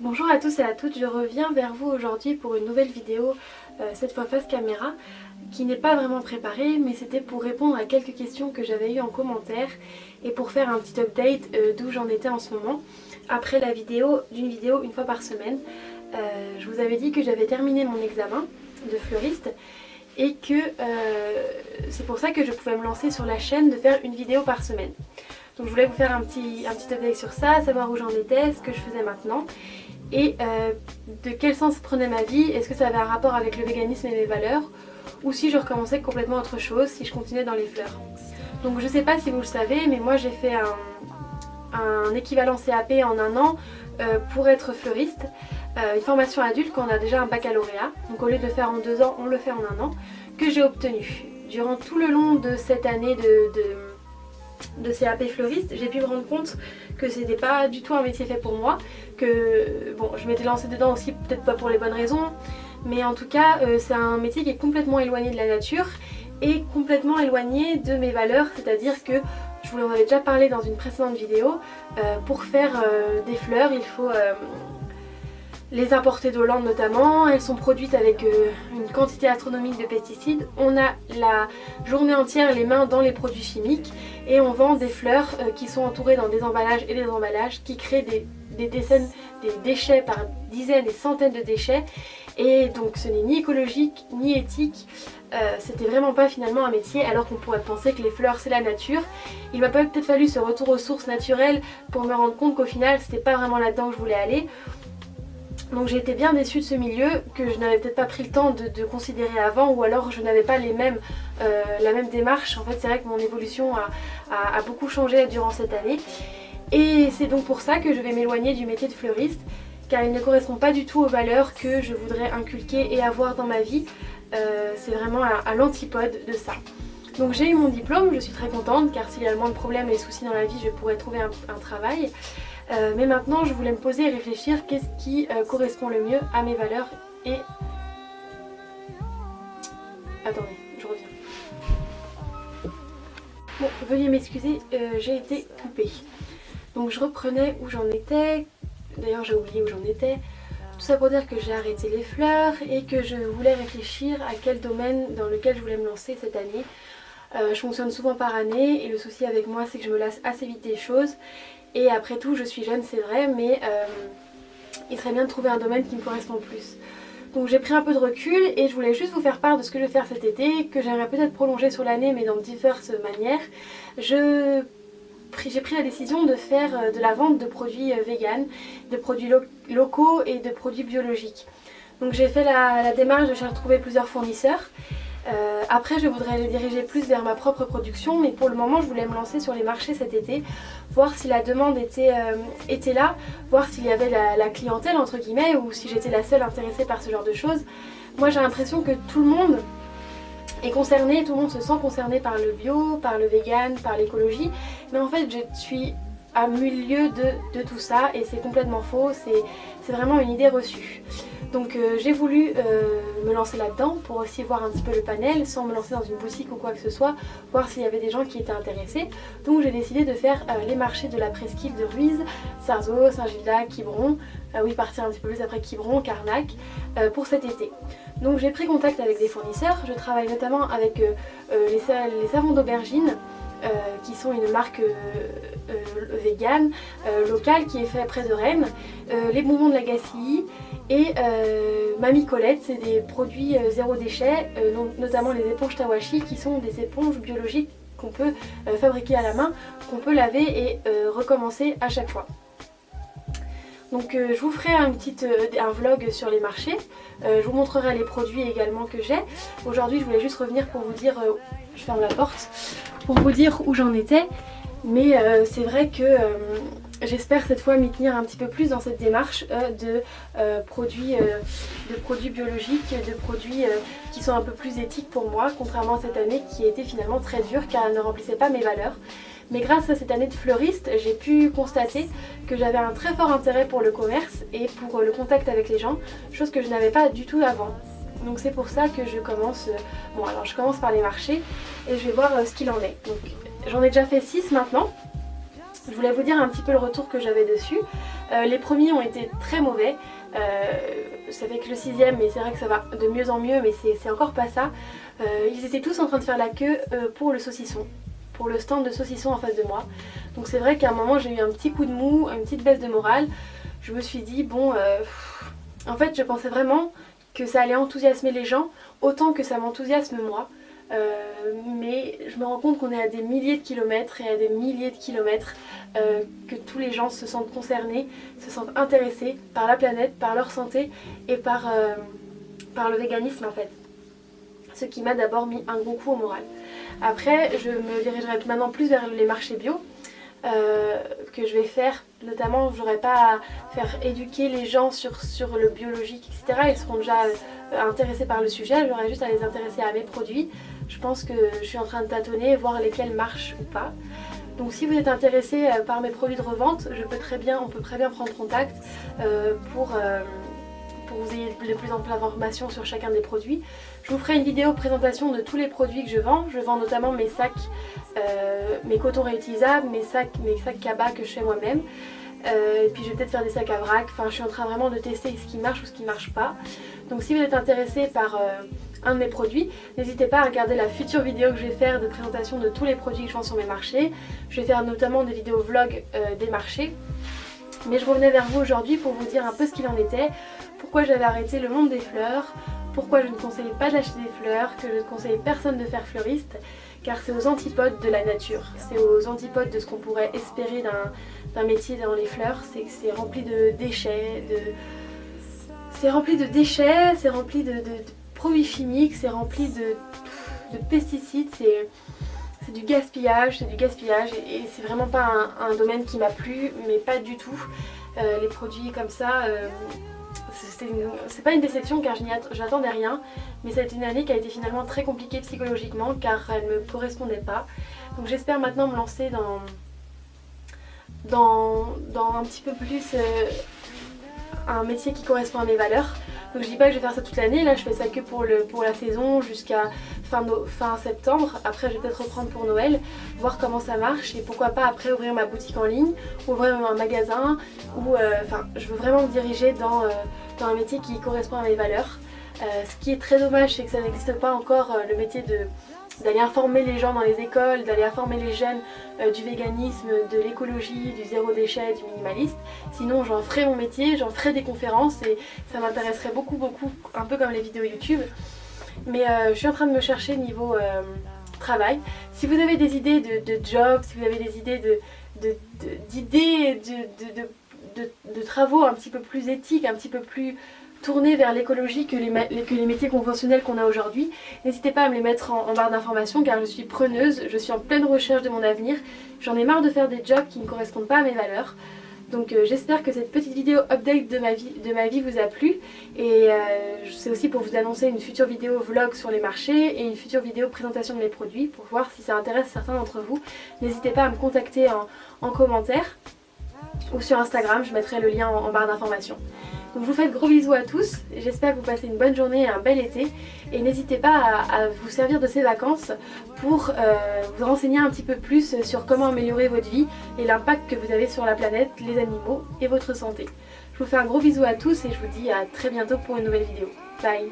Bonjour à tous et à toutes, je reviens vers vous aujourd'hui pour une nouvelle vidéo, cette fois face caméra, qui n'est pas vraiment préparée, mais c'était pour répondre à quelques questions que j'avais eues en commentaire et pour faire un petit update d'où j'en étais en ce moment, après la vidéo d'une vidéo une fois par semaine. Je vous avais dit que j'avais terminé mon examen de fleuriste et que c'est pour ça que je pouvais me lancer sur la chaîne de faire une vidéo par semaine. Donc je voulais vous faire un petit update sur ça, savoir où j'en étais, ce que je faisais maintenant et de quel sens prenait ma vie, est-ce que ça avait un rapport avec le véganisme et mes valeurs ou si je recommençais complètement autre chose, si je continuais dans les fleurs. Donc je sais pas si vous le savez, mais moi j'ai fait un équivalent CAP en un an pour être fleuriste, une formation adulte quand on a déjà un baccalauréat, donc au lieu de le faire en 2 ans, on le fait en un an, que j'ai obtenu. Durant tout le long de cette année de CAP fleuriste, j'ai pu me rendre compte que c'était pas du tout un métier fait pour moi, que bon, je m'étais lancée dedans aussi peut-être pas pour les bonnes raisons, mais en tout cas c'est un métier qui est complètement éloigné de la nature et complètement éloigné de mes valeurs, c'est-à-dire que je vous en avais déjà parlé dans une précédente vidéo, pour faire des fleurs il faut les importer d'Hollande notamment, elles sont produites avec une quantité astronomique de pesticides. On a la journée entière les mains dans les produits chimiques et on vend des fleurs qui sont entourées dans des emballages et des emballages qui créent des déchets par dizaines et centaines de déchets. Et donc ce n'est ni écologique ni éthique, c'était vraiment pas finalement un métier alors qu'on pourrait penser que les fleurs c'est la nature. Il m'a peut-être fallu ce retour aux sources naturelles pour me rendre compte qu'au final c'était pas vraiment là-dedans que je voulais aller. Donc j'ai été bien déçue de ce milieu que je n'avais peut-être pas pris le temps de considérer avant, ou alors je n'avais pas la même démarche. En fait c'est vrai que mon évolution a beaucoup changé durant cette année et c'est donc pour ça que je vais m'éloigner du métier de fleuriste, car il ne correspond pas du tout aux valeurs que je voudrais inculquer et avoir dans ma vie. C'est vraiment à l'antipode de ça. Donc j'ai eu mon diplôme, je suis très contente car s'il y a le moins de problèmes et de soucis dans la vie je pourrais trouver un travail. Mais maintenant je voulais me poser et réfléchir qu'est-ce qui correspond le mieux à mes valeurs et... Attendez, je reviens. Bon, veuillez m'excuser, j'ai été coupée. Donc je reprenais où j'en étais, d'ailleurs j'ai oublié où j'en étais. Tout ça pour dire que j'ai arrêté les fleurs et que je voulais réfléchir à quel domaine dans lequel je voulais me lancer cette année. Je fonctionne souvent par année et le souci avec moi c'est que je me lasse assez vite des choses. Et après tout je suis jeune c'est vrai, mais il serait bien de trouver un domaine qui me correspond plus. Donc j'ai pris un peu de recul et je voulais juste vous faire part de ce que je vais faire cet été, que j'aimerais peut-être prolonger sur l'année mais dans diverses manières. J'ai pris la décision de faire de la vente de produits vegan, de produits locaux et de produits biologiques. Donc j'ai fait la démarche de chercher à trouver plusieurs fournisseurs. Après je voudrais les diriger plus vers ma propre production, mais pour le moment je voulais me lancer sur les marchés cet été, voir si la demande était là, voir s'il y avait la clientèle entre guillemets ou si j'étais la seule intéressée par ce genre de choses. Moi j'ai l'impression que tout le monde est concerné, tout le monde se sent concerné par le bio, par le vegan, par l'écologie, mais en fait je suis à milieu de tout ça et c'est complètement faux, c'est vraiment une idée reçue. Donc j'ai voulu me lancer là-dedans pour aussi voir un petit peu le panel sans me lancer dans une boutique ou quoi que ce soit, voir s'il y avait des gens qui étaient intéressés. Donc j'ai décidé de faire les marchés de la presqu'île de Ruiz, Sarzeau, Saint-Gildas, Quiberon, oui partir un petit peu plus après Quiberon, Carnac, pour cet été. Donc j'ai pris contact avec des fournisseurs, je travaille notamment avec les savons d'aubergine, qui sont une marque vegan locale qui est faite près de Rennes, les bonbons de la Gacilly et Mamie Colette, c'est des produits zéro déchet, notamment les éponges Tawashi qui sont des éponges biologiques qu'on peut fabriquer à la main, qu'on peut laver et recommencer à chaque fois. Donc je vous ferai un vlog sur les marchés, je vous montrerai les produits également que j'ai. Aujourd'hui je voulais juste revenir pour vous dire, je ferme la porte, pour vous dire où j'en étais, mais c'est vrai que j'espère cette fois m'y tenir un petit peu plus dans cette démarche de produits biologiques, de produits qui sont un peu plus éthiques pour moi, contrairement à cette année qui était finalement très dure car elle ne remplissait pas mes valeurs. Mais grâce à cette année de fleuriste, j'ai pu constater que j'avais un très fort intérêt pour le commerce et pour le contact avec les gens, chose que je n'avais pas du tout avant. Donc c'est pour ça que je commence, bon alors je commence par les marchés et je vais voir ce qu'il en est. Donc j'en ai déjà fait 6 maintenant. Je voulais vous dire un petit peu le retour que j'avais dessus. Les premiers ont été très mauvais, c'est avec le 6ème, mais c'est vrai que ça va de mieux en mieux, mais c'est encore pas ça. Ils étaient tous en train de faire la queue pour le saucisson, pour le stand de saucisson en face de moi. Donc c'est vrai qu'à un moment j'ai eu un petit coup de mou, une petite baisse de morale. Je me suis dit bon, en fait je pensais vraiment que ça allait enthousiasmer les gens autant que ça m'enthousiasme moi. Mais je me rends compte qu'on est à des milliers de kilomètres et à des milliers de kilomètres que tous les gens se sentent concernés, se sentent intéressés par la planète, par leur santé et par le véganisme en fait. Ce qui m'a d'abord mis un gros coup au moral. Après je me dirigerai maintenant plus vers les marchés bio que je vais faire, notamment j'aurai pas à faire éduquer les gens sur le biologique etc. Ils seront déjà intéressés par le sujet, j'aurai juste à les intéresser à mes produits. Je pense que je suis en train de tâtonner, voir lesquels marchent ou pas. Donc si vous êtes intéressé par mes produits de revente, on peut très bien prendre contact pour que vous ayez de plus en plus d'informations sur chacun des produits. Je vous ferai une vidéo présentation de tous les produits que je vends. Je vends notamment mes sacs, mes cotons réutilisables, mes sacs cabas que je fais moi-même. Et puis je vais peut-être faire des sacs à vrac. Enfin, je suis en train vraiment de tester ce qui marche ou ce qui marche pas. Donc si vous êtes intéressé par un de mes produits, n'hésitez pas à regarder la future vidéo que je vais faire de présentation de tous les produits que je vends sur mes marchés. Je vais faire notamment des vidéos vlog des marchés. Mais je revenais vers vous aujourd'hui pour vous dire un peu ce qu'il en était, pourquoi j'avais arrêté le monde des fleurs, pourquoi je ne conseillais pas d'acheter des fleurs, que je ne conseillais personne de faire fleuriste, car c'est aux antipodes de la nature, c'est aux antipodes de ce qu'on pourrait espérer d'un métier dans les fleurs, c'est rempli de déchets, c'est rempli de produits chimiques, c'est rempli de pesticides, c'est du gaspillage, et c'est vraiment pas un domaine qui m'a plu, mais pas du tout. Les produits comme ça, c'est pas une déception car j'attendais rien, mais ça a été une année qui a été finalement très compliquée psychologiquement car elle me correspondait pas. Donc j'espère maintenant me lancer dans un petit peu plus un métier qui correspond à mes valeurs. Donc je dis pas que je vais faire ça toute l'année, là je fais ça que pour la saison jusqu'à fin septembre. Après je vais peut-être reprendre pour Noël, voir comment ça marche et pourquoi pas après ouvrir ma boutique en ligne, ouvrir un magasin ou enfin je veux vraiment me diriger dans un métier qui correspond à mes valeurs. Ce qui est très dommage c'est que ça n'existe pas encore le métier d'aller informer les gens dans les écoles, d'aller informer les jeunes du véganisme, de l'écologie, du zéro déchet, du minimaliste. Sinon j'en ferai mon métier, j'en ferai des conférences et ça m'intéresserait beaucoup, un peu comme les vidéos YouTube. Mais je suis en train de me chercher niveau travail. Si vous avez des idées de job, si vous avez des idées de travaux un petit peu plus éthiques, un petit peu plus tournés vers l'écologie que les métiers conventionnels qu'on a aujourd'hui, n'hésitez pas à me les mettre en barre d'informations car je suis preneuse, je suis en pleine recherche de mon avenir, j'en ai marre de faire des jobs qui ne correspondent pas à mes valeurs. Donc j'espère que cette petite vidéo update de ma vie vous a plu et c'est aussi pour vous annoncer une future vidéo vlog sur les marchés et une future vidéo présentation de mes produits pour voir si ça intéresse certains d'entre vous. N'hésitez pas à me contacter en commentaire ou sur Instagram, je mettrai le lien en barre d'informations. Donc je vous fais de gros bisous à tous, j'espère que vous passez une bonne journée et un bel été et n'hésitez pas à vous servir de ces vacances pour vous renseigner un petit peu plus sur comment améliorer votre vie et l'impact que vous avez sur la planète, les animaux et votre santé. Je vous fais un gros bisou à tous et je vous dis à très bientôt pour une nouvelle vidéo. Bye!